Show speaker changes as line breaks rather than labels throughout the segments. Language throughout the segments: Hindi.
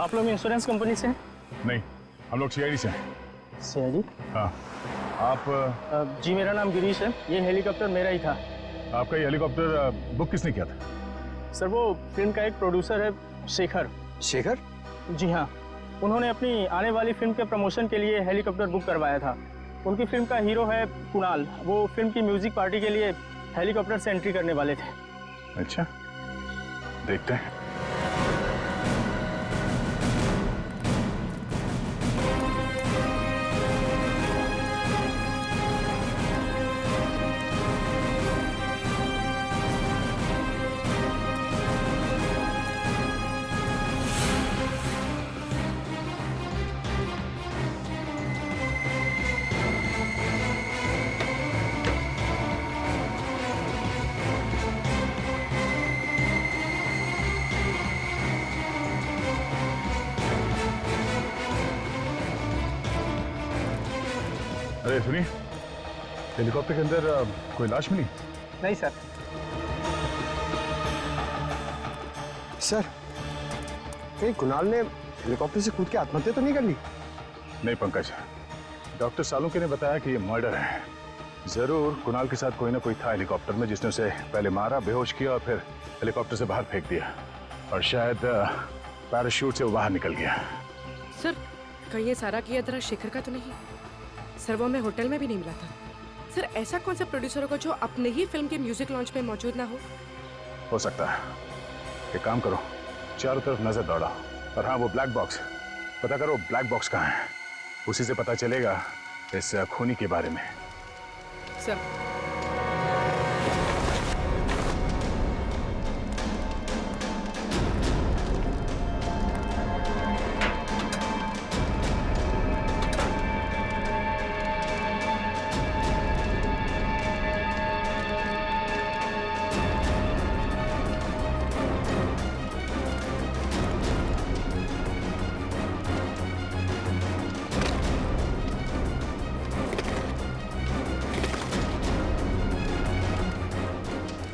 आप लोग इंश्योरेंस कंपनी से हैं?
नहीं, हम लोग सीआईडी से हैं।
सीआईडी?
हाँ। आप
जी मेरा नाम गिरीश है, ये हेलीकॉप्टर मेरा ही था।
आपका ये हेलीकॉप्टर बुक किसने किया था?
सर वो फिल्म का एक प्रोड्यूसर है, शेखर।
शेखर?
जी हाँ, उन्होंने अपनी आने वाली फिल्म के प्रमोशन के लिए हेलीकॉप्टर बुक करवाया था। उनकी फिल्म का हीरो है कुणाल, वो फिल्म की म्यूजिक पार्टी के लिए हेलीकॉप्टर से एंट्री करने वाले थे।
अच्छा, देखते हैं। अरे सुनिए, हेलीकॉप्टर के अंदर कोई लाश मिली?
नहीं सर।
सर, कहीं कुणाल ने हेलीकॉप्टर से कूद के आत्महत्या तो नहीं कर ली?
नहीं पंकज, डॉक्टर सालुंके ने बताया कि ये मर्डर है। जरूर कुणाल के साथ कोई ना कोई था हेलीकॉप्टर में जिसने उसे पहले मारा, बेहोश किया और फिर हेलीकॉप्टर से बाहर फेंक दिया, और शायद पैराशूट से वो बाहर निकल गया।
सर, कहीं ये सारा किया जरा शेखर का तो नहीं? सर वो हमें होटल में भी नहीं मिला था। सर ऐसा कौन सा प्रोड्यूसर होगा जो अपने ही फिल्म के म्यूजिक लॉन्च में मौजूद ना हो
सकता है। एक काम करो, चारों तरफ नजर दौड़ाओ, और हाँ वो ब्लैक बॉक्स पता करो, ब्लैक बॉक्स कहाँ है, उसी से पता चलेगा इस खूनी के बारे में।
Sir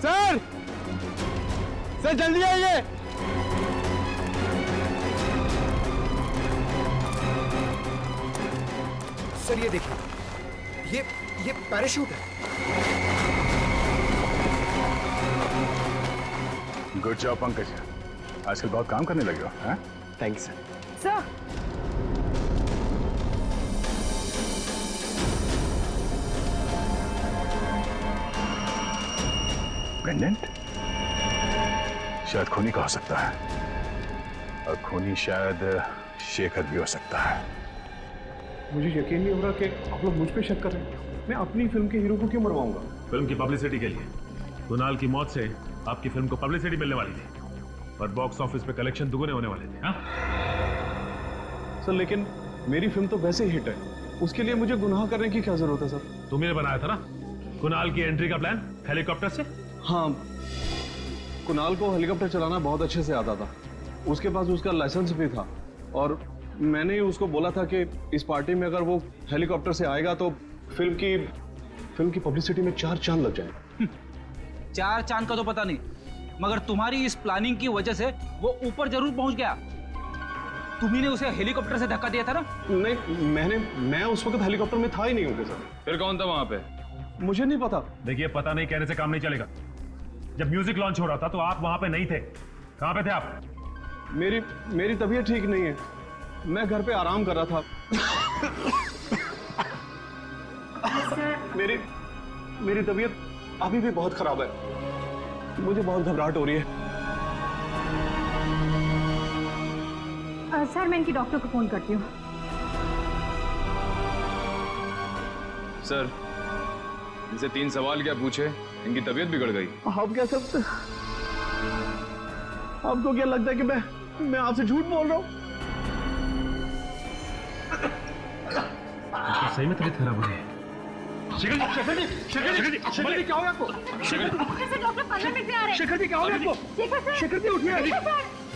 sir! सर जल्दी आइए! सर ये देखिए, ये पैराशूट है।
गुड जॉब पंकज, आजकल बहुत काम करने लगे हो। हाँ?
Thank you sir.
Sir
pendant शायद खूनी का हो सकता है, और खूनी शायद शेखर भी हो सकता है।
मुझे यकीन नहीं हो रहा कि आप लोग मुझ पे शक कर रहे हैं। मैं अपनी फिल्म के हीरो को क्यों मरवाऊंगा?
फिल्म की पब्लिसिटी के लिए। कुणाल की मौत से आपकी फिल्म को पब्लिसिटी मिलने वाली थी, और बॉक्स ऑफिस पे कलेक्शन दुगने होने वाले थे। हाँ?
सर लेकिन मेरी फिल्म तो वैसे ही हिट है, उसके लिए मुझे गुनाह करने की क्या जरूरत है सर?
तुम्ही ने बनाया था ना कुणाल की एंट्री का प्लान हेलीकॉप्टर से।
हाँ, कुणाल को हेलीकॉप्टर चलाना बहुत अच्छे से आता था, उसके पास उसका लाइसेंस भी था, और मैंने ही उसको बोला था कि इस पार्टी में अगर वो हेलीकॉप्टर से आएगा तो फिल्म की पब्लिसिटी में 4 चांद लग जाएंगे।
4 चांद का तो पता नहीं, मगर तुम्हारी इस प्लानिंग की वजह से वो ऊपर जरूर पहुंच गया। तुम्ही ने उसे हेलीकॉप्टर से धक्का दिया था ना?
नहीं, मैं उस वक्त हेलीकॉप्टर में था ही नहीं होंगे सर।
फिर कौन था वहां पे?
मुझे नहीं पता।
देखिए, पता नहीं कहने से काम नहीं चलेगा। जब म्यूजिक लॉन्च हो रहा था तो आप वहां पे नहीं थे। कहां पे थे आप?
मेरी तबीयत ठीक नहीं है, मैं घर पे आराम कर रहा था। मेरी तबीयत अभी भी बहुत खराब है, मुझे बहुत घबराहट हो रही है।
सर मैं इनकी डॉक्टर को फोन करती हूँ।
सर, इनसे 3 सवाल क्या पूछे, इनकी तबीयत बिगड़ गई।
आप क्या सकते, आपको क्या लगता है कि मैं आपसे झूठ बोल रहा हूँ?
सही में तबीयत खराब हो रही है।
शेखर जी क्या हो गया आपको?
डॉक्टर 15 मिनट में आ रहे हैं।
शेखर जी क्या हो गया आपको? शेखर जी उठिए।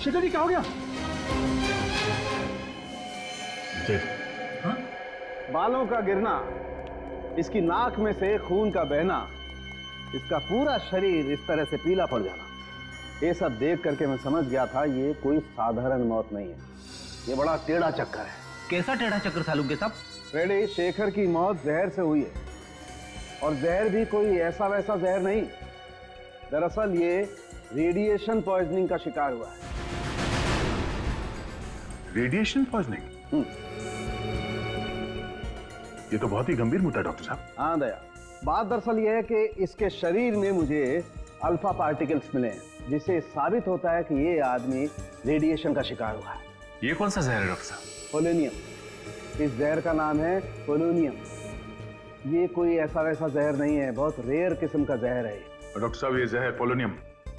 शेखर जी क्या हो गया?
बालों का गिरना, इसकी नाक में से खून का बहना, इसका पूरा शरीर इस तरह से पीला पड़ जाना, ये सब देख करके मैं समझ गया था ये कोई साधारण मौत नहीं है। ये बड़ा टेढ़ा चक्कर है।
कैसा टेढ़ा चक्कर सालुंके साहब?
फ्रेडी, शेखर की मौत जहर से हुई है, और जहर भी कोई ऐसा वैसा जहर नहीं। दरअसल ये रेडिएशन पॉइजनिंग का शिकार हुआ है।
Radiation poisoning? ये तो बहुत ही गंभीर मुद्दा है डॉक्टर साहब।
हाँ दया, बात दरअसल ये है कि इसके शरीर में मुझे अल्फा पार्टिकल्स मिले हैं, जिससे साबित होता है कि ये आदमी रेडिएशन का शिकार हुआ है।
ये कौन सा जहर है डॉक्टर साहब?
पोलोनियम। इस जहर का नाम है पोलोनियम। ये कोई ऐसा वैसा जहर नहीं है, बहुत रेयर किस्म का जहर है।
और डॉक्टर साहब, ये जहर पोलोनियम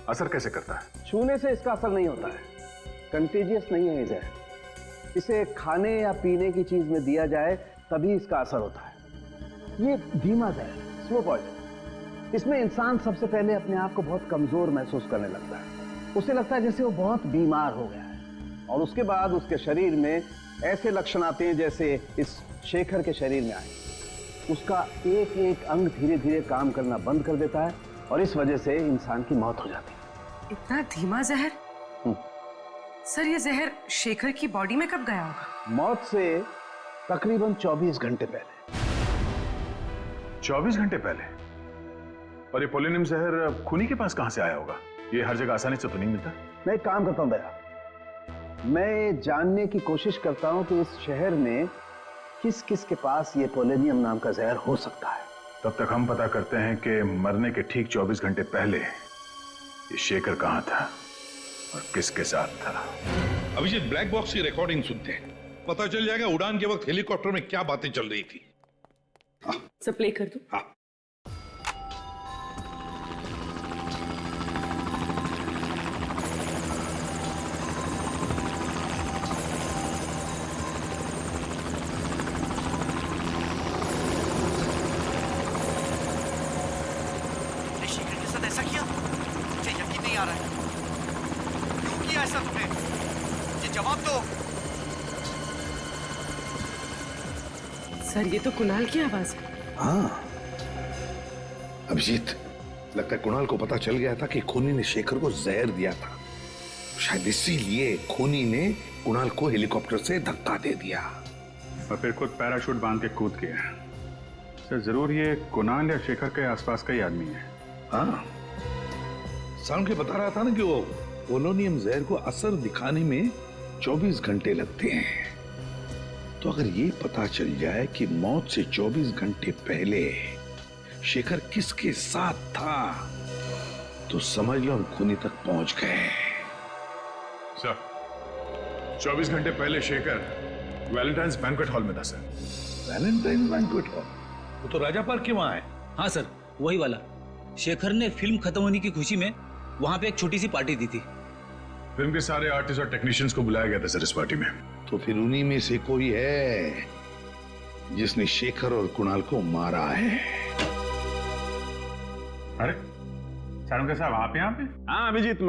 असर कैसे करता है?
छूने से इसका असर नहीं होता है, कंटेजियस नहीं है ये जहर। इसे खाने या पीने की चीज में दिया जाए तभी इसका असर होता है। ये धीमा जहर, स्लो पॉइजन। इसमें इंसान सबसे पहले अपने आप को बहुत कमजोर महसूस करने लगता है। उसे लगता है जैसे वो बहुत बीमार हो गया है, और उसके बाद उसके शरीर में ऐसे लक्षण आते हैं जैसे इस शेखर के शरीर में आए। उसका एक एक अंग धीरे धीरे काम करना बंद कर देता है, और इस वजह से इंसान की मौत हो जाती है।
इतना धीमा जहर? सर, ये जहर शेखर की बॉडी में कब गया होगा?
मौत से तकरीबन 24 घंटे पहले।
24 घंटे पहले? और ये पोलोनियम जहर खूनी के पास कहां से आया होगा? ये हर जगह आसानी से तो नहीं मिलता।
मैं एक काम करता हूं दया, मैं जानने की कोशिश करता हूं कि इस शहर में किस किस के पास ये पोलोनियम नाम का जहर हो सकता है।
तब तक हम पता करते हैं कि मरने के ठीक 24 घंटे पहले ये शेखर कहां था और किसके साथ था।
अभिजीत, ब्लैक बॉक्स की रिकॉर्डिंग सुनते हैं, पता चल जाएगा उड़ान के वक्त हेलीकॉप्टर में क्या बातें चल रही थी।
सब प्ले कर दूं?
हाँ।
शेखर के साथ ऐसा किया? मुझे यकीन नहीं आ रहा है। क्यों किया ऐसा तुमने? ये जवाब दो।
सर, ये तो कुणाल की आवाज है।
हाँ अभिजीत, लगता है कुणाल को पता चल गया था कि खूनी ने शेखर को जहर दिया था। शायद इसीलिए खूनी ने कुणाल को हेलीकॉप्टर से धक्का दे दिया
और फिर खुद पैराशूट बांध के कूद गया। सर, जरूर ये कुणाल या शेखर के आसपास का ही आदमी है।
हाँ, साउंड के बता रहा था ना कि वो पोलोनियम जहर को असर दिखाने में 24 घंटे लगते हैं। तो अगर ये पता चल जाए कि मौत से 24 घंटे पहले शेखर किसके साथ था, तो समझ लो हम खूनी तक पहुंच गए।
सर, 24 घंटे पहले शेखर वैलेंटाइन्स बैंक्वेट हॉल में था। Sir,
Valentine's banquet hall? वो तो राजा पार्क के वहां है।
हाँ सर, वही वाला। शेखर ने फिल्म खत्म होने की खुशी में वहां पे एक छोटी सी पार्टी दी थी।
फिल्म के सारे आर्टिस्ट और टेक्नीशियंस को बुलाया गया था सर इस पार्टी में।
तो फिर उन्हीं में से कोई है जिसने शेखर और कुणाल को मारा है।
अरे सालुंके साहब, आप यहाँ पे?
हाँ अभिजीत,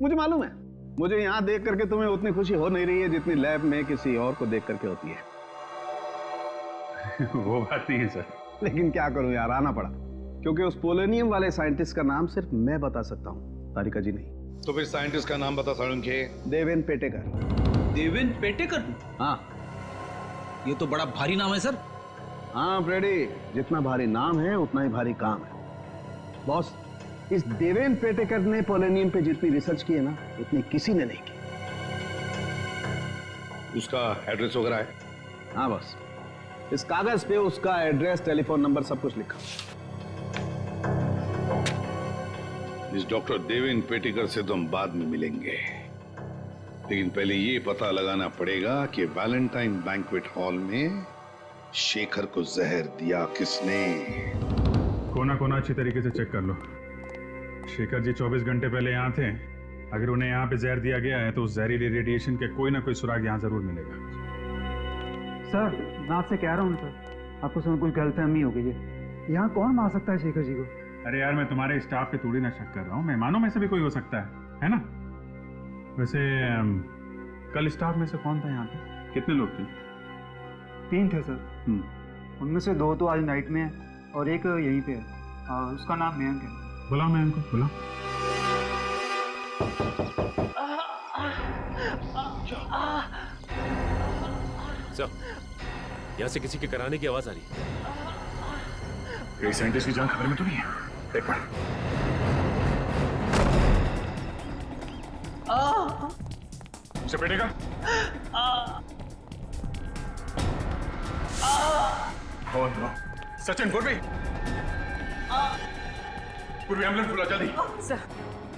मुझे मालूम है। मुझे यहाँ देख करके तुम्हें उतनी खुशी हो नहीं रही है जितनी लैब में किसी और को देख करके होती है।
वो बात नहीं है सर,
लेकिन क्या करूं यार, आना पड़ा, क्योंकि उस पोलोनियम वाले साइंटिस्ट का नाम सिर्फ मैं बता सकता हूँ, तारिका जी नहीं।
तो फिर साइंटिस्ट का नाम बता सालुंके।
देवेन पेटेकर।
देवेन पेटेकर?
हाँ,
ये तो बड़ा भारी नाम है सर।
हाँ फ्रेडी, जितना भारी नाम है उतना ही भारी काम है। बॉस, इस देवेन पेटेकर ने पोलोनियम पे जितनी रिसर्च की है ना, उतनी किसी ने नहीं की।
उसका एड्रेस वगैरह है?
हाँ बॉस, इस कागज पे उसका एड्रेस, टेलीफोन नंबर सब कुछ लिखा।
इस डॉक्टर देवेन पेटेकर से तो हम बाद में मिलेंगे, लेकिन पहले ये पता लगाना पड़ेगा कि वैलेंटाइन बैंक्वेट हॉल में शेखर को जहर दिया किसने।
कोना कोना अच्छी तरीके से चेक कर लो। शेखर जी 24 घंटे पहले यहाँ थे। अगर उन्हें यहाँ पे जहर दिया गया है तो उस जहरीले रेडिएशन के कोई ना कोई सुराग यहाँ जरूर मिलेगा।
सर, मैं आपसे कह रहा हूँ सर, आपको सब कुछ गलतफहमी हो गई है। यहाँ कौन मार सकता है शेखर जी को?
अरे यार, मैं तुम्हारे स्टाफ पे थोड़ी ना शक कर रहा हूँ, मेहमानों में से भी कोई हो सकता है ना? वैसे कल स्टाफ में से कौन था यहाँ पे? कितने लोग थे?
3 थे सर। उनमें से 2 तो आज नाइट में है और एक यहीं पे है। उसका नाम मयंक है।
बुलाओ मयंक को, बुलाओ।
सर, यहाँ से किसी के कराने की आवाज आ रही है।
कई साइंटिस्ट की जान खबर में तो नहीं है। एक मिनट। चपेटेगा? Oh no. सचिन, पूर्वी एम्बुलेंस बुला जल्दी।
सर,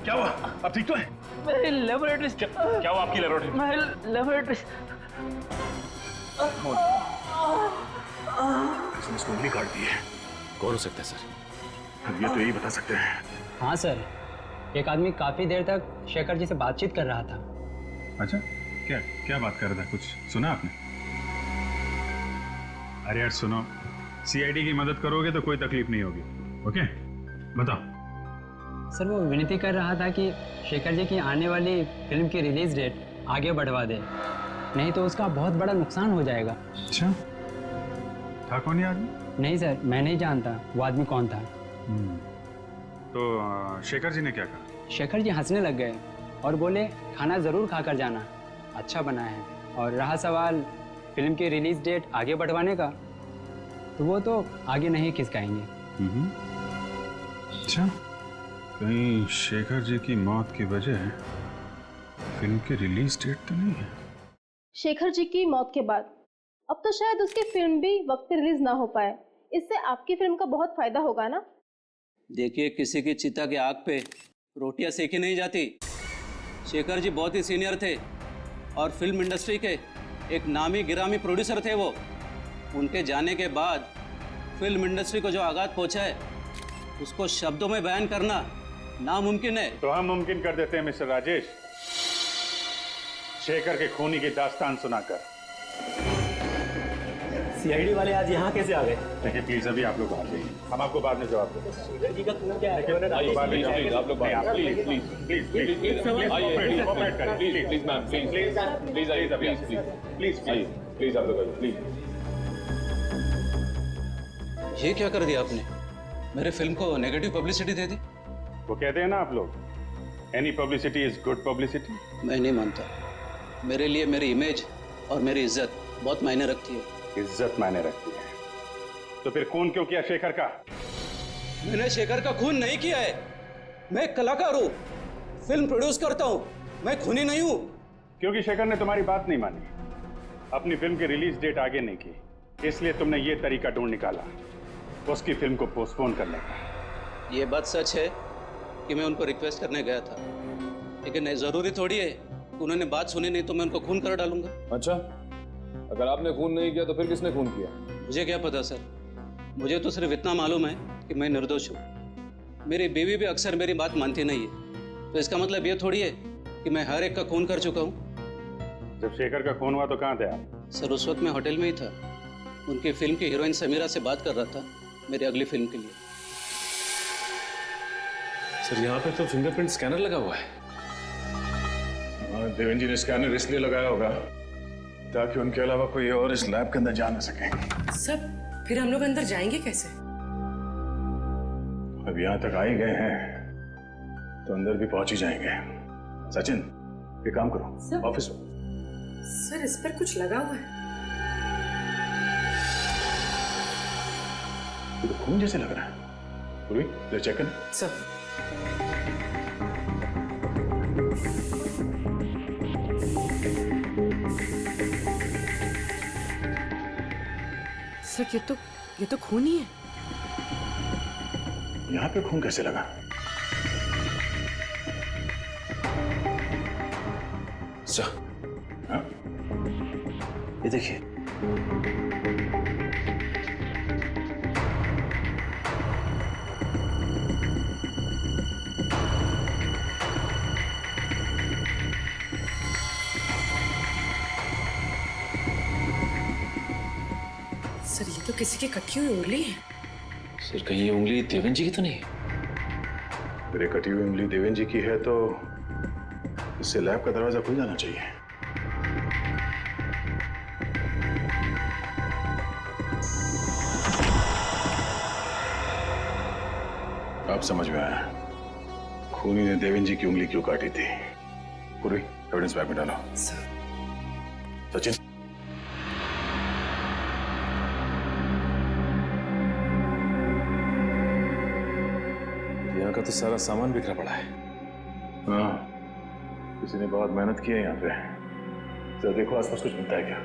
क्या हुआ? अब ठीक तो है?
मेरी लेबोरेटरी
क्या हुआ आपकी लेबोरेटरी?
मेरी लेबोरेटरी
इसने इसको उंगली काट दी है।
कौन हो सकता है सर?
अब ये तो यही बता सकते हैं।
हाँ सर, एक आदमी काफी देर तक शेखर जी से बातचीत कर रहा था।
अच्छा, क्या क्या बात कर रहा था? कुछ सुना आपने? अरे यार सुनो, सीआईडी की मदद करोगे तो कोई तकलीफ नहीं होगी। ओके, बताओ।
सर वो विनती कर रहा था कि शेखर जी की आने वाली फिल्म की रिलीज डेट आगे बढ़वा दे, नहीं तो उसका बहुत बड़ा नुकसान हो जाएगा।
अच्छा, था कौन ये आदमी?
नहीं सर, मैं नहीं जानता वो आदमी कौन था।
तो शेखर जी ने क्या कहा?
शेखर जी हंसने लग गए और बोले खाना जरूर खाकर जाना, अच्छा बना है। और रहा सवाल फिल्म की रिलीज डेट आगे बढ़वाने का, तो वो तो आगे नहीं खिसकाएंगे।
अच्छा, कहीं शेखर जी की मौत की वजह फिल्म की रिलीज डेट तो नहीं है?
शेखर जी की मौत के बाद अब तो शायद उसकी फिल्म भी वक्त पे रिलीज ना हो पाए। इससे आपकी फिल्म का बहुत फायदा होगा ना।
देखिए, किसी की चिता की आग पे रोटियां सेकी नहीं जाती। शेखर जी बहुत ही सीनियर थे और फिल्म इंडस्ट्री के एक नामी गिरामी प्रोड्यूसर थे वो। उनके जाने के बाद फिल्म इंडस्ट्री को जो आघात पहुंचा है उसको शब्दों में बयान करना नामुमकिन है।
तो हम मुमकिन कर देते हैं मिस्टर राजेश, शेखर के खूनी की दास्तान सुनाकर।
सीआईडी वाले आज यहाँ कैसे आ गए?
देखिए प्लीज, अभी आप लोग बाहर जाइए, हम आपको बाद में जवाब देंगे।
शेखर जी का खून क्या है?
आप लोग
ये क्या कर दिया आपने? मेरे फिल्म को नेगेटिव पब्लिसिटी दे दी।
वो कहते हैं ना आप लोग, any publicity is good publicity.
मैं नहीं मानता। मेरे लिए मेरी इमेज और मेरी इज्जत बहुत मायने रखती है।
इज्जत मायने रखती है तो फिर खून क्यों किया शेखर का?
मैंने शेखर का खून नहीं किया है। मैं एक कलाकार हूँ, फिल्म प्रोड्यूस करता हूँ, मैं खूनी नहीं हूँ।
क्योंकि शेखर ने तुम्हारी बात नहीं मानी, अपनी फिल्म की रिलीज डेट आगे नहीं की, इसलिए तुमने ये तरीका ढूंढ निकाला उसकी फिल्म को पोस्टपोन करने का।
ये बात सच है कि मैं उनको रिक्वेस्ट करने गया था, लेकिन जरूरी थोड़ी है उन्होंने बात सुनी नहीं तो मैं उनको खून कर डालूंगा।
अच्छा, अगर आपने खून नहीं किया तो फिर किसने खून किया?
मुझे क्या पता सर, मुझे तो सिर्फ इतना मालूम है कि मैं निर्दोष हूँ। मेरी बीवी भी अक्सर मेरी बात मानती नहीं है, तो इसका मतलब ये थोड़ी है कि मैं हर एक का खून कर चुका हूँ।
जब शेखर का खून हुआ तो कहाँ थे आप?
सर उस वक्त मैं होटल में ही था, उनकी फिल्म की हीरोइन समीरा से बात कर रहा था मेरी अगली फिल्म के लिए।
सर यहाँ पे तो फिंगरप्रिंट स्कैनर लगा हुआ है।
देवेंद्र जी ने स्कैनर इसलिए लगाया होगा ताकि उनके अलावा कोई और इस लैब के अंदर जा ना सके।
सर फिर हम लोग अंदर जाएंगे कैसे?
अब यहाँ तक आ ही गए हैं तो अंदर भी पहुंच ही जाएंगे। सचिन, ये काम करो, ऑफिस में।
सर इस पर कुछ लगा हुआ है।
ये तो खून जैसे लग रहा है। पूरी ले चेक कर।
सर सर ये तो खून ही है।
यहाँ पे खून कैसे लगा?
सर ये देखिए,
सर ये तो किसी की कटी हुई उंगली है।
सर कहीं ये उंगली देवेंद्र जी की तो नहीं?
अगर ये कटी हुई उंगली देवेंद्र जी की है तो इससे लैब का दरवाजा खुल जाना चाहिए। अब समझ में आया खूनी ने देवेंद्र जी की उंगली क्यों काटी थी। पूरी एविडेंस बैग में डालो। सचिन
तो सारा सामान बिखरा पड़ा है।
हाँ, किसी ने बहुत मेहनत की है यहाँ पे। जरा देखो आसपास कुछ मिलता है क्या।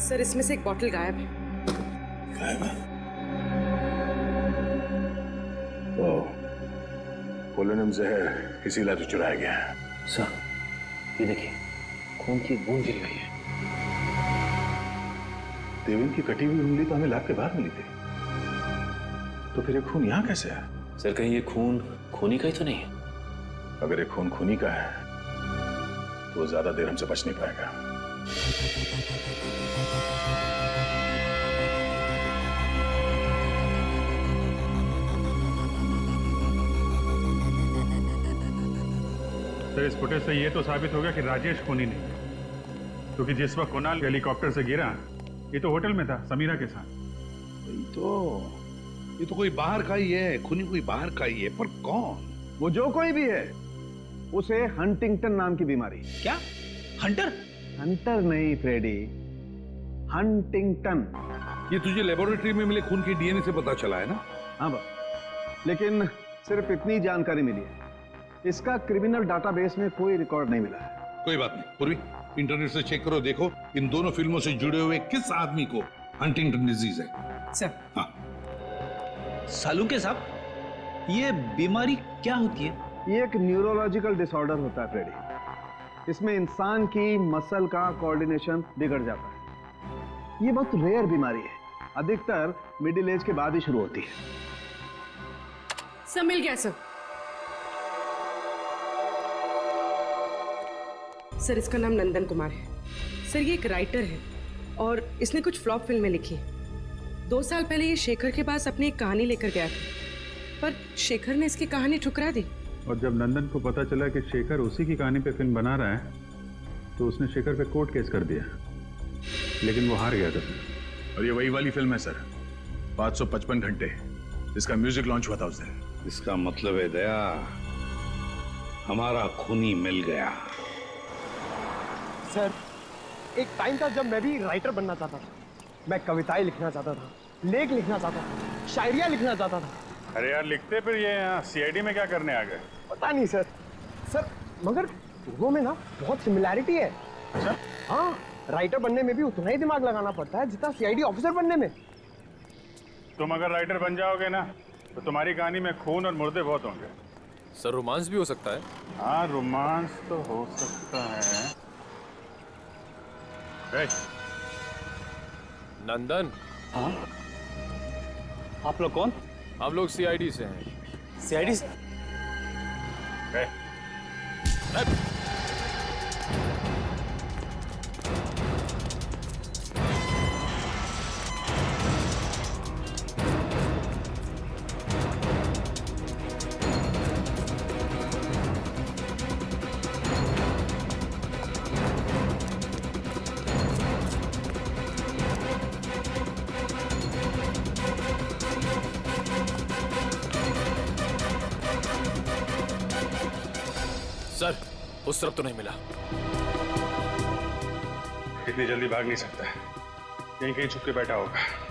सर इसमें से एक बॉटल गायब है।
गायब है? ओह, पोलोनियम जहर किसी लैब से चुराया गया है।
सर, ये देखिए, खून की बूंद गिरी हुई है।
देवेन की कटी हुई उंगली तो हमें लैब के बाहर मिली थी, तो फिर ये खून यहाँ कैसे है?
सर कहीं ये खून खूनी का ही तो नहीं है?
अगर ये खून खूनी का है तो वो ज्यादा देर हमसे बच नहीं पाएगा।
सर इस फुटेज से ये तो साबित हो गया कि राजेश खूनी नहीं है, क्योंकि जिस वक्त कुणाल हेलीकॉप्टर से गिरा ये तो होटल में था समीरा के साथ।
ये तो कोई बाहर का ही है, खूनी कोई बाहर का ही है, पर कौन?
वो जो कोई भी है, उसे हंटिंगटन नाम की बीमारी।
क्या? हंटर?
हंटर नहीं फ्रेडी, हंटिंगटन।
ये तुझे लेबोरेटरी में मिले खून के डीएनए से पता चला है ना?
हाँ बस, लेकिन सिर्फ इतनी जानकारी मिली है, इसका क्रिमिनल डाटाबेस में कोई रिकॉर्ड नहीं मिला है।
कोई बात नहीं पूर्वी, इंटरनेट से चेक करो, देखो इन दोनों फिल्मों से जुड़े हुए किस आदमी को हंटिंगटन डिजीज है।
सर,
हाँ।
सालुंके साहब, ये बीमारी क्या होती है?
ये एक न्यूरोलॉजिकल डिसऑर्डर होता है फ्रेडी। इसमें इंसान की मसल का कोऑर्डिनेशन बिगड़ जाता है। ये बहुत रेयर बीमारी है, अधिकतर मिडिल एज के बाद ही शुरू होती है।
सब मिल गया सर। सर इसका नाम नंदन कुमार है। सर ये एक राइटर है और इसने कुछ फ्लॉप फिल्में लिखी हैं। 2 साल पहले ये शेखर के पास अपनी एक कहानी लेकर गया था, पर शेखर ने इसकी कहानी ठुकरा दी।
और जब नंदन को पता चला कि शेखर उसी की कहानी पे फिल्म बना रहा है तो उसने शेखर पे कोर्ट केस कर दिया, लेकिन वो हार गया था सर।
और ये वही वाली फिल्म है सर, 555 घंटे, जिसका म्यूजिक लॉन्च हुआ था उस दिन।
इसका मतलब है दया, हमारा खूनी मिल गया।
सर एक टाइम था जब मैं भी राइटर बनना चाहता था। मैं कविताएं लिखना चाहता था, लेख लिखना चाहता था, शायरियां लिखना चाहता था।
अरे यार लिखते फिर ये यहाँ सीआईडी में क्या करने आ गए?
पता नहीं सर। सर मगर दोनों में ना बहुत सिमिलैरिटी है।
अच्छा?
हाँ, राइटर बनने में भी उतना ही दिमाग लगाना पड़ता है जितना सीआईडी ऑफिसर बनने में।
तुम अगर राइटर बन जाओगे ना तो तुम्हारी कहानी में खून और मुर्दे बहुत होंगे।
सर रोमांस भी हो सकता है?
हाँ रोमांस तो हो सकता है।
नंदन।
हाँ? आप लोग कौन?
हम लोग सीआईडी से हैं।
सीआईडी से?
सर उस तरफ तो नहीं मिला।
इतनी जल्दी भाग नहीं सकता, यहीं कहीं छुप के बैठा होगा।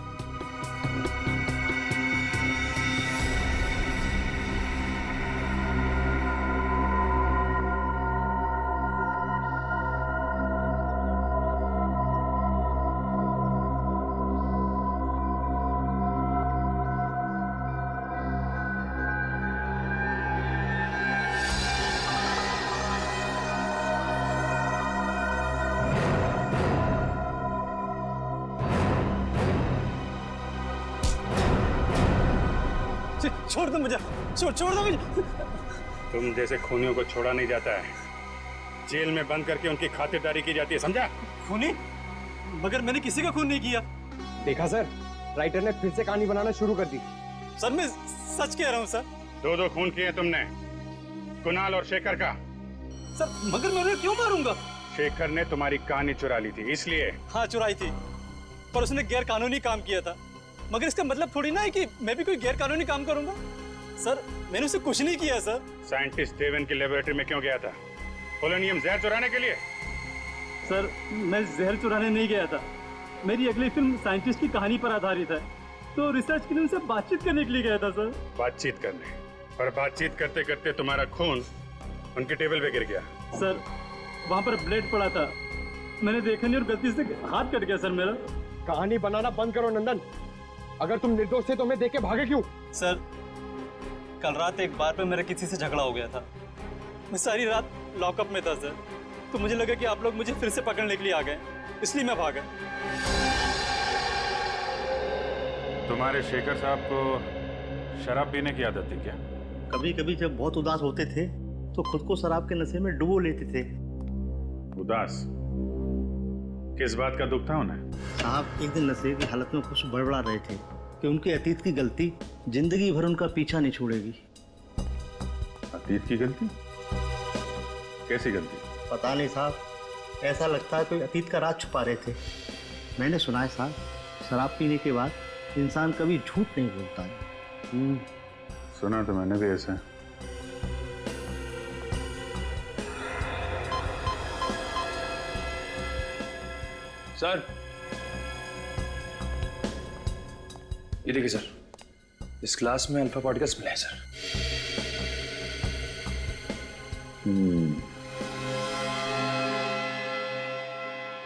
छोड़ दो मुझे, छोड़ दो मुझे।
तुम जैसे खूनियों को छोड़ा नहीं जाता है, जेल में बंद करके उनकी खातिरदारी की जाती है, समझा?
खूनी? मगर मैंने किसी का खून नहीं किया।
देखा सर, राइटर ने फिर से कहानी बनाना शुरू कर दी।
सर मैं सच कह रहा हूँ सर।
दो खून किए तुमने, कुणाल और शेखर का।
सर मगर मैं उन्हें क्यों मारूंगा?
शेखर ने तुम्हारी कहानी चुरा ली थी इसलिए।
हाँ चुराई थी, पर उसने गैर कानूनी काम किया था। मगर इसका मतलब थोड़ी ना है कि मैं भी कोई गैर कानूनी काम करूंगा। सर मैंने उसे कुछ नहीं किया सर।
साइंटिस्ट देवन की लेबोरेटरी में क्यों गया था? पोलोनियम जहर चुराने के लिए?
सर मैं जहर चुराने नहीं गया था, मेरी अगली फिल्म साइंटिस्ट की कहानी पर आधारित है, तो रिसर्च के लिए उनसे बातचीत करने के लिए गया था सर।
बातचीत करने? और बातचीत करते करते तुम्हारा खून उनके टेबल पे गिर गया।
सर वहाँ पर ब्लेड पड़ा था, मैंने देखा नहीं और गलती से हाथ कट गया सर मेरा।
कहानी बनाना बंद करो नंदन, अगर तुम निर्दोष थे तो हमें देख के भागे क्यों?
सर कल रात एक बार पे मेरा किसी से झगड़ा हो गया था, मैं सारी रात लॉकअप में था सर, तो मुझे लगा कि आप लोग मुझे फिर से पकड़ने के लिए आ गए, इसलिए मैं भागा।
तुम्हारे शेखर साहब को शराब पीने की आदत थी क्या?
कभी कभी जब बहुत उदास होते थे तो खुद को शराब के नशे में डुबो लेते थे।
उदास? किस बात का दुख था उन्हें?
साहब एक दिन नशे की हालत में कुछ बड़बड़ा रहे थे कि उनके अतीत की गलती जिंदगी भर उनका पीछा नहीं छोड़ेगी।
अतीत की गलती? कैसी गलती?
पता नहीं साहब, ऐसा लगता है कोई अतीत का राज छुपा रहे थे। मैंने सुना है साहब, शराब पीने के बाद इंसान कभी झूठ नहीं बोलता है।
सुना तो मैंने भी ऐसा।
सर ये देखिए सर, इस क्लास में अल्फा पार्टिकल्स मिले हैं सर।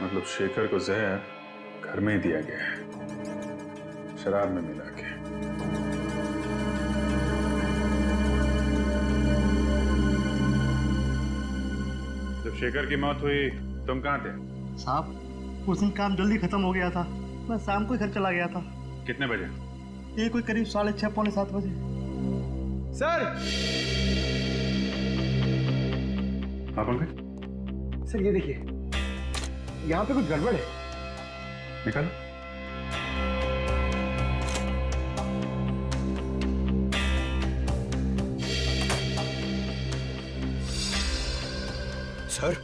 मतलब शेखर को जहर घर में ही दिया गया है, शराब में मिला के। जब शेखर की मौत हुई तुम कहाँ थे?
साहब उस दिन काम जल्दी खत्म हो गया था, मैं शाम को ही घर चला गया था।
कितने बजे?
ये कोई करीब 6:30 पौने 7 बजे।
सर!
हाँ पंकज?
सर ये देखिए, यहाँ पे कुछ गड़बड़ है।
निकालो।
सर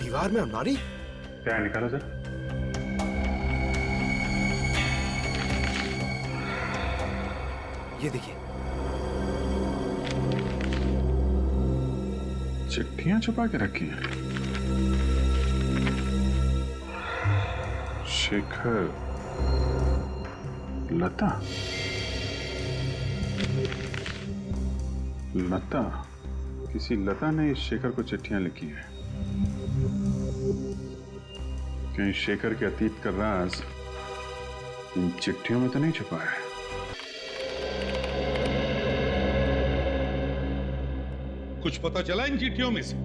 दीवार में अलमारी?
क्या है, निकालो सर।
ये देखिए,
चिट्ठियां छुपा के रखी हैं। शेखर, लता, लता, किसी लता ने इस शेखर को चिट्ठियां लिखी हैं। कहीं शेखर के अतीत का राज इन चिट्ठियों में तो नहीं छुपा है?
कुछ पता चला इन चिट्ठियों में से?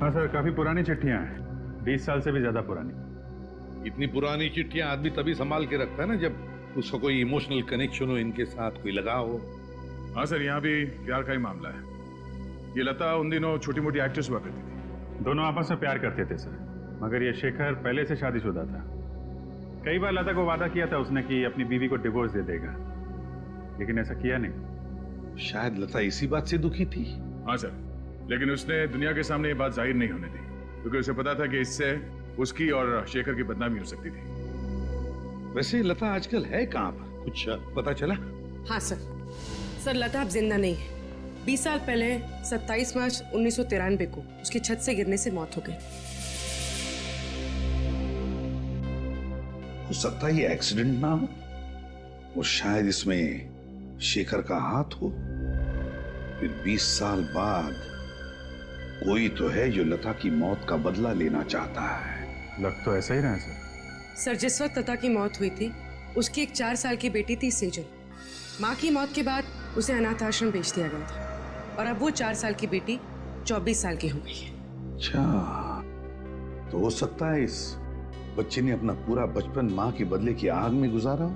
हाँ सर, काफी पुरानी चिट्ठियां हैं, 20 साल से भी ज्यादा पुरानी।
इतनी पुरानी चिट्ठियां आदमी तभी संभाल के रखता है ना जब उसका कोई इमोशनल कनेक्शन हो, इनके साथ कोई लगाव हो।
हाँ सर, यहाँ भी प्यार का ही मामला है। ये लता उन दिनों छोटी मोटी एक्ट्रेस हुआ करती थी, दोनों आपस में प्यार करते थे सर, मगर ये शेखर पहले से शादीशुदा था। कई बार लता को वादा किया था उसने कि अपनी बीवी को डिवोर्स दे देगा, लेकिन ऐसा किया नहीं।
शायद लता इसी बात से दुखी थी।
हाँ सर, लेकिन उसने दुनिया के सामने ये बात जाहिर नहीं होने दी, क्योंकि उसे पता था कि इससे उसकी और शेखर की बदनामी हो सकती थी।
वैसे लता आजकल है कहाँ पर, कुछ पता चला?
हाँ सर, लता अब जिंदा नहीं है। 20 साल पहले 27 मार्च 1993 को उसकी छत से गिरने से मौत हो गई।
हो सकता है ये एक्सीडेंट ना हो, और शायद इसमें शेखर का हाथ हो। फिर 20 साल बाद कोई तो है जो लता की मौत का बदला लेना चाहता है।
लग तो ऐसा ही रहा है सर।
सर जिस वक्त लता की मौत हुई थी, उसकी एक 4 साल की बेटी थी सेजल। माँ की मौत के बाद उसे अनाथ आश्रम भेज दिया गया था, और अब वो 4 साल की बेटी 24 साल की हो गई है।
अच्छा, तो हो सकता है इस बच्चे ने अपना पूरा बचपन माँ के बदले की आग में गुजारा हो।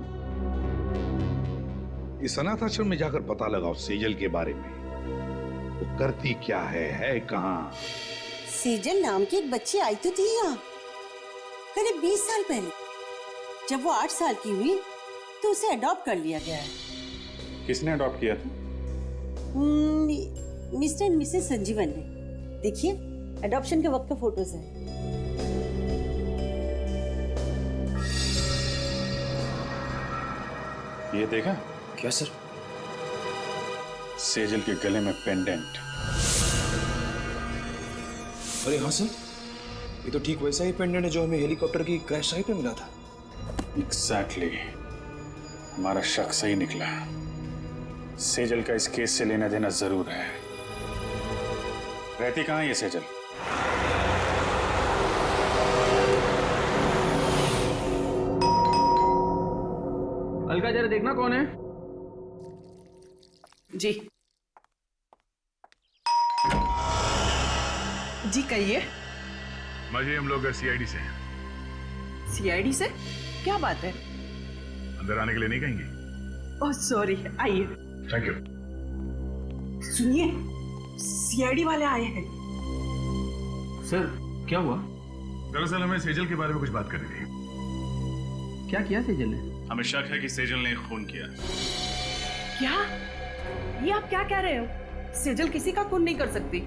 इस अनाथ आश्रम में जाकर पता लगाओ सेजल के बारे में। वो करती क्या है कहाँ?
सेजल नाम की एक बच्ची आई तो थी यहाँ करीब 20 साल पहले। जब वो 8 साल की हुई तो उसे अडॉप्ट कर लिया गया है।
किसने अडॉप्ट किया था?
मिस्टर एंड मिसेस संजीवन ने। देखिए अडॉप्शन के वक्त का फोटोज है।
ये देखा?
क्या सर?
सेजल के गले में पेंडेंट।
अरे हाँ सर, ये तो ठीक वैसा ही पेंडेंट है जो हमें हेलीकॉप्टर की क्रैश साइट पे मिला था।
एग्जैक्टली, हमारा शक सही निकला। सेजल का इस केस से लेना देना जरूर है। रहती कहाँ है ये सेजल?
अलका जरा देखना कौन है।
जी जी कहिए।
माजी, हम लोग सीआईडी से हैं।
सीआईडी से? क्या बात है?
अंदर आने के लिए नहीं कहेंगी?
ओह सॉरी, आइए।
Thank you.
सुनिए, सीआईडी वाले आए हैं।
सर क्या हुआ?
दरअसल हमें सेजल के बारे में कुछ बात करनी थी।
क्या किया सेजल ने?
हमें शक है कि सेजल ने खून किया।
क्या? ये आप क्या कह रहे हो? सेजल किसी का खून नहीं कर सकती।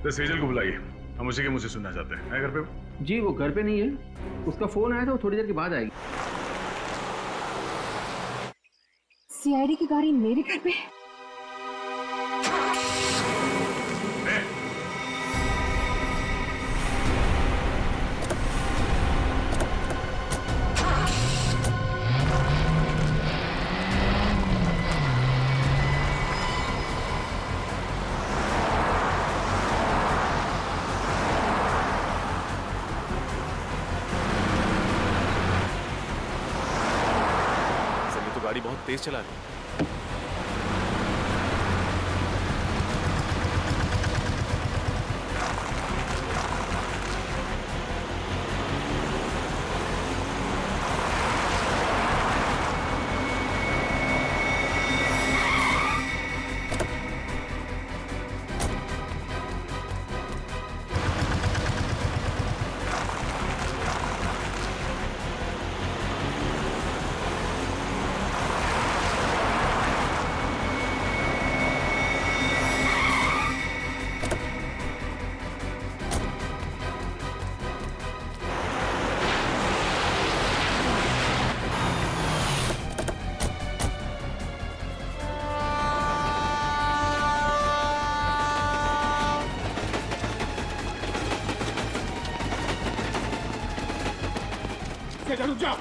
तो सेजल को बुलाइए, हम उसी के मुंह से सुनना चाहते हैं। है घर पे?
जी वो घर पे नहीं है, उसका फोन आया था, वो थोड़ी देर के बाद आएगी।
सीआईडी की गाड़ी मेरे घर पे?
गाड़ी बहुत तेज चला रही है।
रुक जाओ।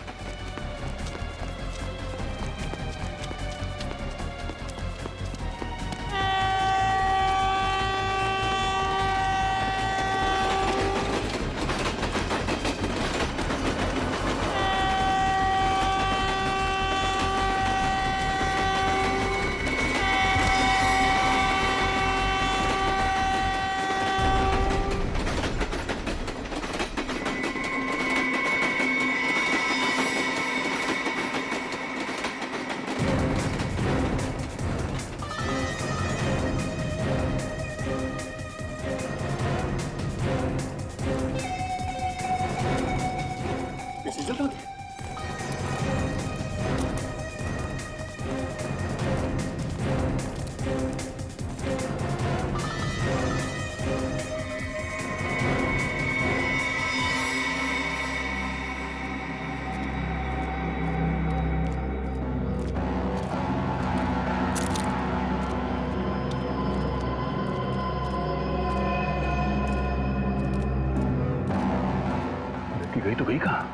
गई तो गई कहाँ?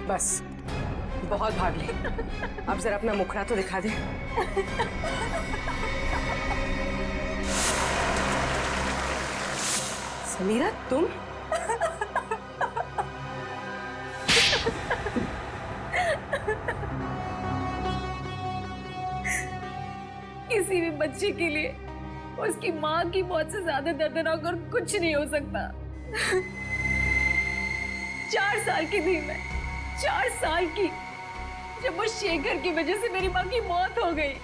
बस बहुत भाग ले। अब जरा अपना मुखड़ा तो दिखा दे। समीरा तुम?
किसी भी बच्चे के लिए उसकी माँ की मौत से ज्यादा दर्दनाक और कुछ नहीं हो सकता। 4 साल की थी मैं, 4 साल की, जब वो शेखर की वजह से मेरी माँ की मौत हो गई।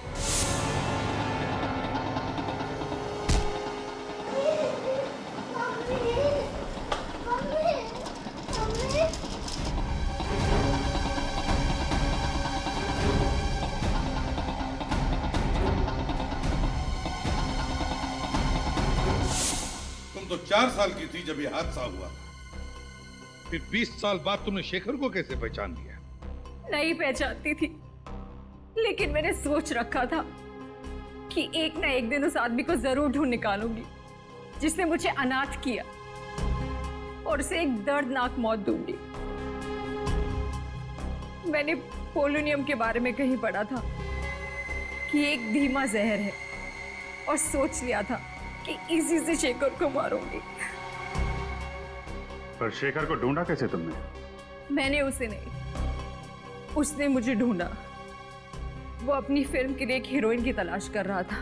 तो 4 साल की थी जब ये हादसा हुआ। फिर 20 साल बाद तुमने शेखर को कैसे पहचान लिया?
नहीं पहचानती थी, लेकिन मैंने सोच रखा था कि एक ना एक दिन उस आदमी को जरूर ढूंढ निकालूंगी जिसने मुझे अनाथ किया और उसे एक दर्दनाक मौत दूंगी। मैंने पोलोनियम के बारे में कहीं पढ़ा था कि एक धीमा जहर है और सोच लिया था कि इसी से शेखर को मारूंगी।
पर शेखर को ढूंढा कैसे तुमने?
मैंने उसे नहीं, उसने मुझे ढूंढा। वो अपनी फिल्म के लिए एक हीरोइन की तलाश कर रहा था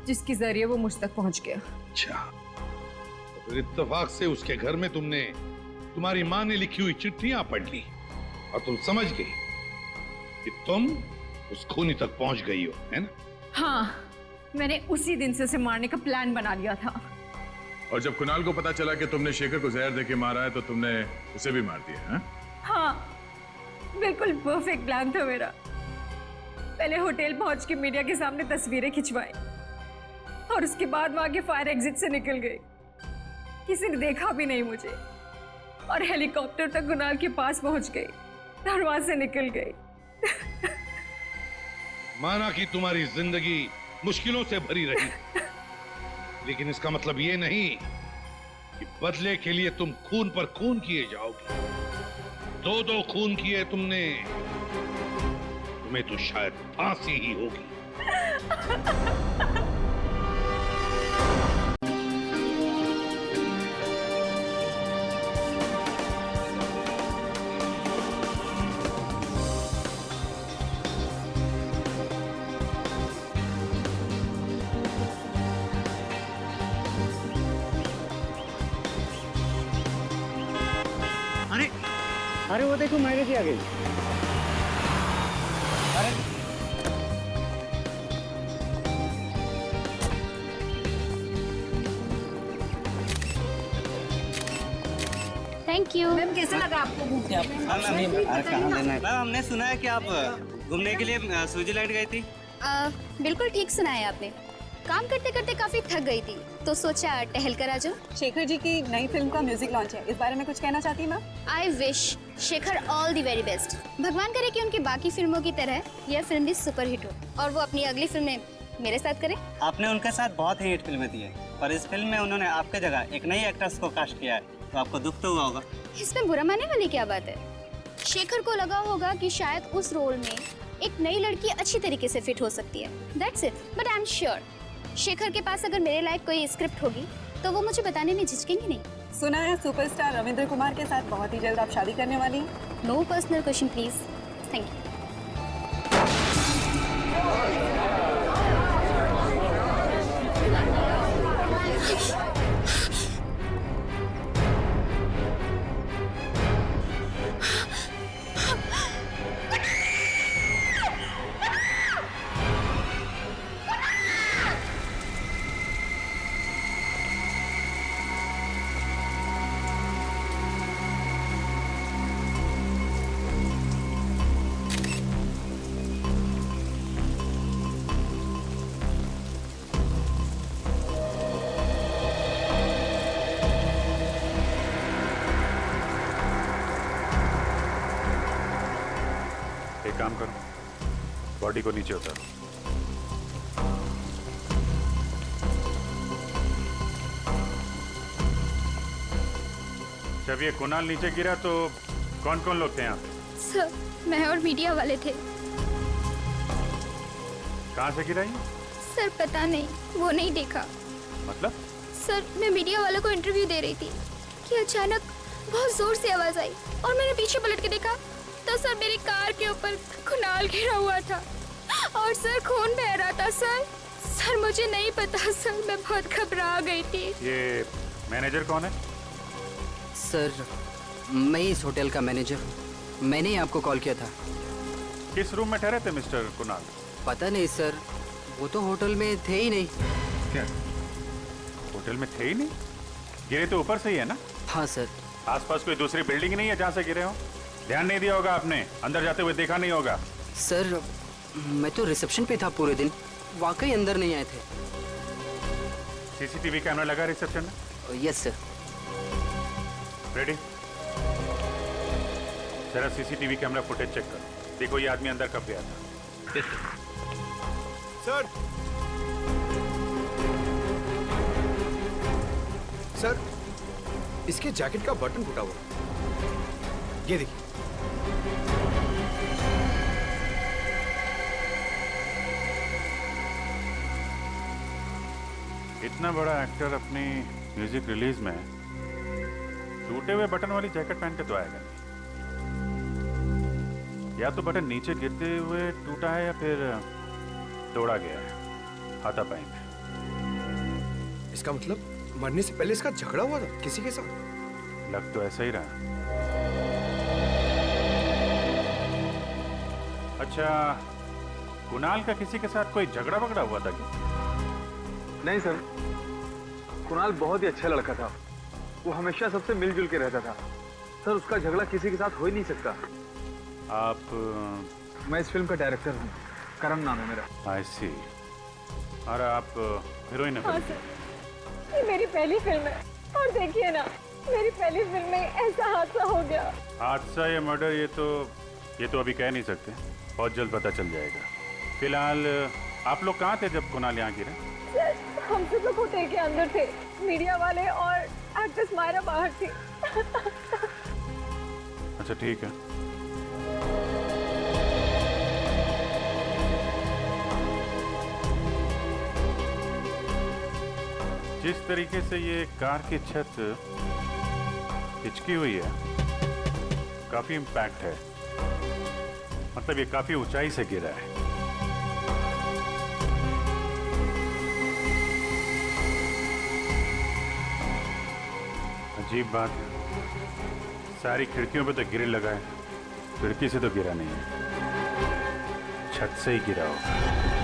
जिसके जरिए वो मुझ तक पहुंच गया।
अच्छा, तो फिर इत्तेफाक से उसके घर में तुमने तुम्हारी माँ ने लिखी हुई चिट्ठियां पढ़ ली और तुम समझ गई कि तुम उस खूनी तक पहुंच गई हो, है ना?
हाँ, मैंने उसी दिन से उसे मारने का प्लान बना लिया था।
और जब कुणाल को पता चला कि तुमने शेखर को जहर देके मारा है तो तुमने उसे भी मार दिया, है?
हाँ, बिल्कुल परफेक्ट प्लान था मेरा। पहले होटल पहुंच के मीडिया के सामने तस्वीरें खिंचवाई और उसके बाद वहां के फायर एग्जिट से निकल गई। किसी ने देखा भी नहीं मुझे और हेलीकॉप्टर तक कुणाल के पास पहुंच गई, दरवाजे से निकल गई।
माना कि तुम्हारी जिंदगी मुश्किलों से भरी रही, लेकिन इसका मतलब ये नहीं कि बदले के लिए तुम खून पर खून किए जाओगे। 2 खून किए तुमने, तुम्हें तो शायद फांसी ही होगी।
अरे वो देखो मैंने क्या गई। अरे
थैंक यू।
मैम कैसे लगा आपको घूमने?
मैम हमने सुना है कि आप घूमने के लिए स्विट्जरलैंड गई थी।
बिल्कुल ठीक सुना है आपने। काम करते करते काफी थक गई थी तो सोचा टहल कर आ जाओ।
शेखर जी की नई फिल्म का म्यूजिक लॉन्च है, इस बारे में कुछ कहना चाहती हैं ma'am?
I wish Shekhar all the very best. भगवान करे कि उनकी बाकी फिल्मों की तरह यह फिल्म भी सुपर हिट हो और वो अपनी अगली फिल्म में मेरे साथ करे।
आपने उनके साथ बहुत ही हिट फिल्में दी है, पर इस फिल्म में उन्होंने आपके जगह एक नई एक्ट्रेस को कास्ट किया है, तो आपको दुख तो हुआ होगा।
इसमें बुरा मानने वाली क्या बात है? शेखर को लगा होगा कि शायद उस रोल में एक नई लड़की अच्छी तरीके से फिट हो सकती है, that's it. But I am sure Shekhar के पास अगर मेरे लायक कोई स्क्रिप्ट होगी तो वो मुझे बताने में झिझकेंगे नहीं।
सुना है सुपरस्टार रविंद्र कुमार के साथ बहुत ही जल्द आप शादी करने वाली हैं।
No personal question please. Thank you.
काम करो, बॉडी को नीचे उतारो। जब ये कुणाल नीचे गिरा तो कौन कौन लोग थे यहाँ पे?
सर, मैं और मीडिया वाले थे।
कहाँ से गिरा ये?
सर पता नहीं, वो नहीं देखा।
मतलब?
सर मैं मीडिया वालों को इंटरव्यू दे रही थी कि अचानक बहुत जोर से आवाज आई और मैंने पीछे पलट के देखा तो सर मेरी कार के ऊपर कुणाल गिरा हुआ था और सर खून बह रहा था सर। सर मुझे नहीं पता सर, मैं बहुत घबरा गई थी।
ये मैनेजर कौन है?
सर मैं इस होटल का मैनेजर हूँ, मैंने ही आपको कॉल किया था।
किस रूम में ठहरे थे मिस्टर कुणाल?
पता नहीं सर, वो तो होटल में थे ही नहीं।
क्या होटल में थे ही नहीं? गिरे तो ऊपर से ही है ना?
हाँ सर।
आसपास कोई दूसरी बिल्डिंग नहीं है जहाँ से गिरे हो? ध्यान नहीं दिया होगा आपने, अंदर जाते हुए देखा नहीं होगा।
सर मैं तो रिसेप्शन पे था पूरे दिन, वाकई अंदर नहीं आए थे।
सीसीटीवी कैमरा लगा रिसेप्शन में?
Yes sir.
रेडी? जरा सीसीटीवी कैमरा फुटेज चेक करो, देखो ये आदमी अंदर कब गया था।
सर सर इसके जैकेट का बटन फूटा हुआ, ये देखिए।
इतना बड़ा एक्टर अपनी म्यूजिक रिलीज में टूटे हुए बटन वाली जैकेट पहन के तो आएगा नहीं। या तो बटन नीचे गिरते हुए टूटा है या फिर तोड़ा गया है हाथापाई में।
इसका मतलब मरने से पहले इसका झगड़ा हुआ था किसी के साथ?
लग तो ऐसा ही रहा। अच्छा, कुणाल का किसी के साथ कोई झगड़ा वगड़ा हुआ था क्या?
नहीं सर, कुणाल बहुत ही अच्छा लड़का था, वो हमेशा सबसे मिलजुल के रहता था। सर उसका झगड़ा किसी के साथ हो ही नहीं सकता।
आप?
मैं इस फिल्म का डायरेक्टर हूँ, करण नाम है मेरा।
आई सी। और आप हीरोइन?
हाँ सर, ये मेरी पहली फिल्म है और देखिए ना, मेरी पहली फिल्म में ऐसा हादसा हो गया।
हादसा या मर्डर ये तो अभी कह नहीं सकते, बहुत जल्द पता चल जाएगा। फिलहाल आप लोग कहाँ थे जब कुणाल यहाँ गिरा?
सर हम सब लोग होटल के अंदर थे, मीडिया वाले और एक्ट्रेस मायरा बाहर थी।
अच्छा ठीक है। जिस तरीके से ये कार की छत हिचकी हुई है, काफी इम्पैक्ट है, मतलब ये काफी ऊंचाई से गिरा है। अजीब बात है, सारी खिड़कियों पे तो ग्रिल लगा है, खिड़की से तो गिरा नहीं है, छत से ही गिरा होगा।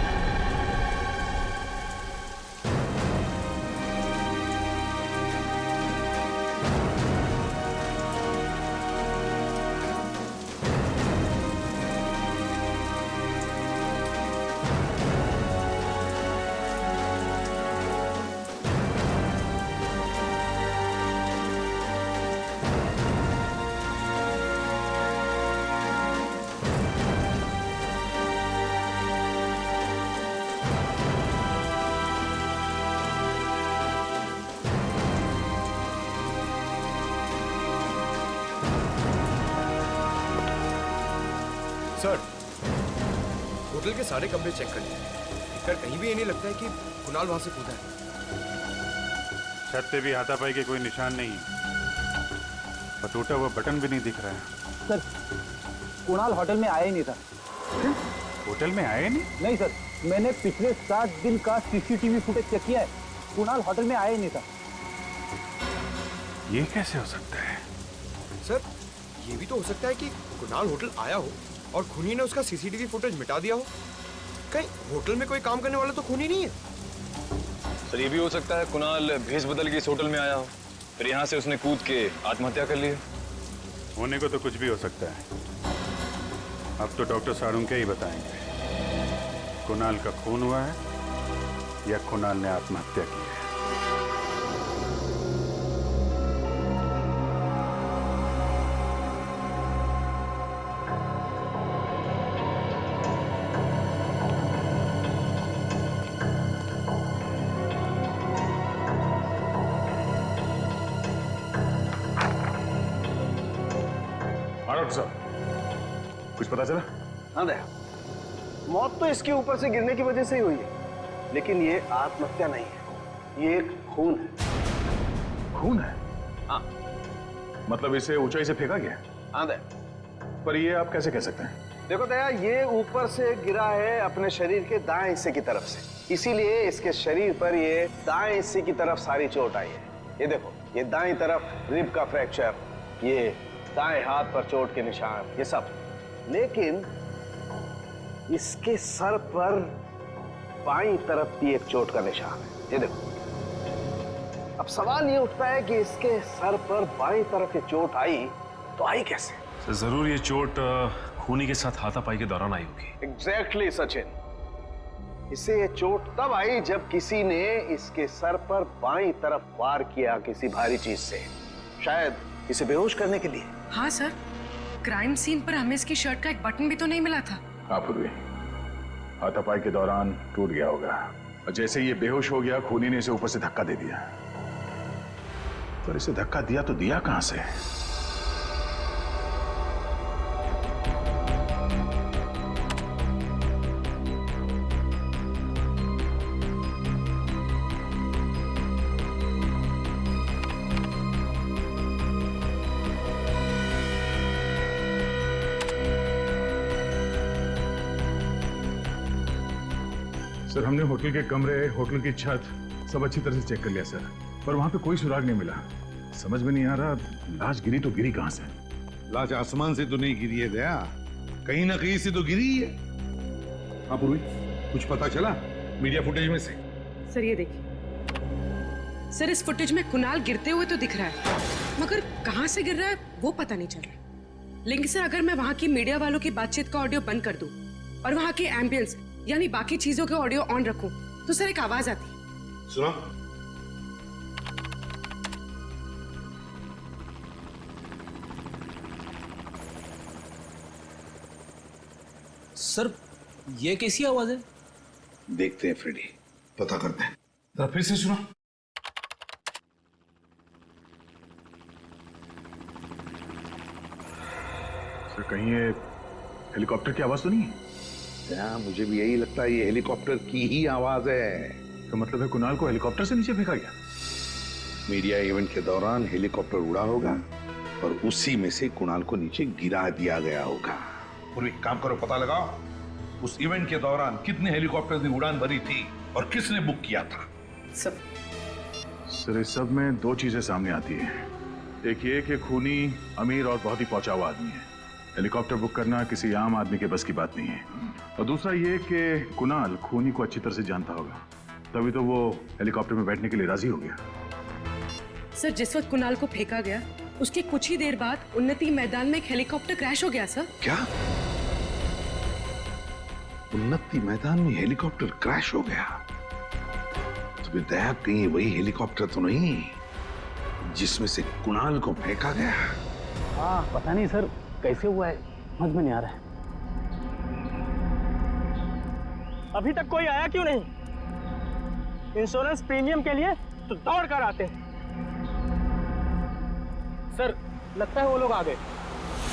सर होटल के सारे कमरे चेक कर लिए, देखकर कहीं भी ये नहीं लगता है कि कुणाल वहां से कूदा है।
छत पे भी हाथापाई के कोई निशान नहीं है और टूटा हुआ बटन भी नहीं दिख रहा है।
सर कुणाल होटल में आया ही नहीं था।
होटल में आया नहीं?
नहीं सर, मैंने पिछले 7 दिन का सीसीटीवी फुटेज चेक किया है, कुणाल होटल में आया ही नहीं था।
ये कैसे हो सकता है?
सर ये भी तो हो सकता है कि कुणाल होटल आया हो और खूनी ने उसका सीसीटीवी फुटेज मिटा दिया हो। कहीं होटल में कोई काम करने वाला तो खूनी नहीं है?
सर ये भी हो सकता है कुणाल भेष बदल के इस होटल में आया हो, फिर यहाँ से उसने कूद के आत्महत्या कर ली है।
होने को तो कुछ भी हो सकता है। अब तो डॉक्टर साळुंखे ही बताएंगे कुणाल का खून हुआ है या कुणाल ने आत्महत्या की है।
डॉक्टर साहब कुछ पता चला?
हाँ दया, मौत तो इसके ऊपर से गिरने की वजह से ही हुई है, लेकिन ये आत्महत्या नहीं है, ये एक खून है।
खून है? मतलब इसे ऊंचाई से फेंका गया?
हाँ दया।
पर ये आप कैसे कह सकते हैं?
देखो दया, ये ऊपर से गिरा है अपने शरीर के दाएं हिस्से की तरफ से, इसीलिए इसके शरीर पर ये दाएं हिस्से की तरफ सारी चोट आई है। ये देखो, ये दाईं तरफ रिब का फ्रैक्चर, ये दाएं हाथ पर चोट के निशान, ये सब। लेकिन इसके सर पर बाईं तरफ भी एक चोट का निशान है, ये देखो। अब सवाल ये उठता है कि इसके सर पर बाईं तरफ ये चोट आई तो आई कैसे?
सर जरूर ये चोट खूनी के साथ हाथापाई के दौरान आई होगी।
एग्जैक्टली सचिन, इसे ये चोट तब आई जब किसी ने इसके सर पर बाईं तरफ वार किया किसी भारी चीज से, शायद इसे बेहोश करने के लिए।
हाँ सर, क्राइम सीन पर हमें इसकी शर्ट का एक बटन भी तो नहीं मिला था।
हाँ पूर्वी, हाथापाई के दौरान टूट गया होगा और जैसे ये बेहोश हो गया, खूनी ने इसे ऊपर से धक्का दे दिया। पर इसे धक्का दिया तो दिया कहां से?
सर हमने होटल के कमरे, होटल की छत सब अच्छी तरह से चेक कर लिया सर, पर वहां पे कोई सुराग नहीं मिला। समझ में नहीं आ रहा लाश गिरी तो गिरी कहां से?
लाश आसमान से तो नहीं गिरी है दया, कहीं ना कहीं से तो गिरी है। हाँ पूर्वी, कुछ पता चला मीडिया फुटेज में से?
सर ये देखिए सर, इस फुटेज में कुणाल गिरते हुए तो दिख रहा है, मगर कहां से गिर रहा है वो पता नहीं चल रहा। लेकिन सर अगर मैं वहां की मीडिया वालों की बातचीत का ऑडियो बंद कर दूं और वहां के एम्बियंस यानी बाकी चीजों के ऑडियो ऑन रखूं तो सर एक आवाज आती है।
सुना?
सर ये कैसी आवाज है?
देखते हैं फ्रेडी, पता करते हैं। जरा फिर से सुना।
सर कहीं ये हेलीकॉप्टर की आवाज तो नहीं है?
मुझे भी यही लगता है, ये हेलीकॉप्टर की ही आवाज है।
तो मतलब है कुणाल को हेलीकॉप्टर से नीचे फेंका गया?
मीडिया इवेंट के दौरान हेलीकॉप्टर उड़ा होगा और उसी में से कुणाल को नीचे गिरा दिया गया होगा। पूर्वी काम करो, पता लगाओ उस इवेंट के दौरान कितने हेलीकॉप्टर ने उड़ान भरी थी और किसने बुक किया था।
सर इस सब में दो चीजें सामने आती है। एक ये कि खूनी अमीर और बहुत ही पहुंचा हुआ आदमी है, हेलीकॉप्टर बुक करना किसी आम आदमी के बस की बात नहीं है। और दूसरा ये कि कुणाल खूनी को अच्छी तरह से जानता होगा, तभी तो वो हेलीकॉप्टर में बैठने के लिए राजी हो गया।
सर जिस वक्त कुणाल को फेंका गया उसके कुछ ही देर बाद उन्नति मैदान में एक हेलीकॉप्टर क्रैश हो गया सर।
क्या? उन्नति मैदान में हेलीकॉप्टर क्रैश हो गया? तो फिर दया कहीं वही हेलीकॉप्टर तो नहीं जिसमें से कुणाल को फेंका गया?
हाँ पता नहीं सर कैसे हुआ है, समझ में नहीं आ रहा है।
अभी तक कोई आया क्यों नहीं? इंश्योरेंस प्रीमियम के लिए तो दौड़ कर आते हैं। सर लगता है वो लोग आ गए।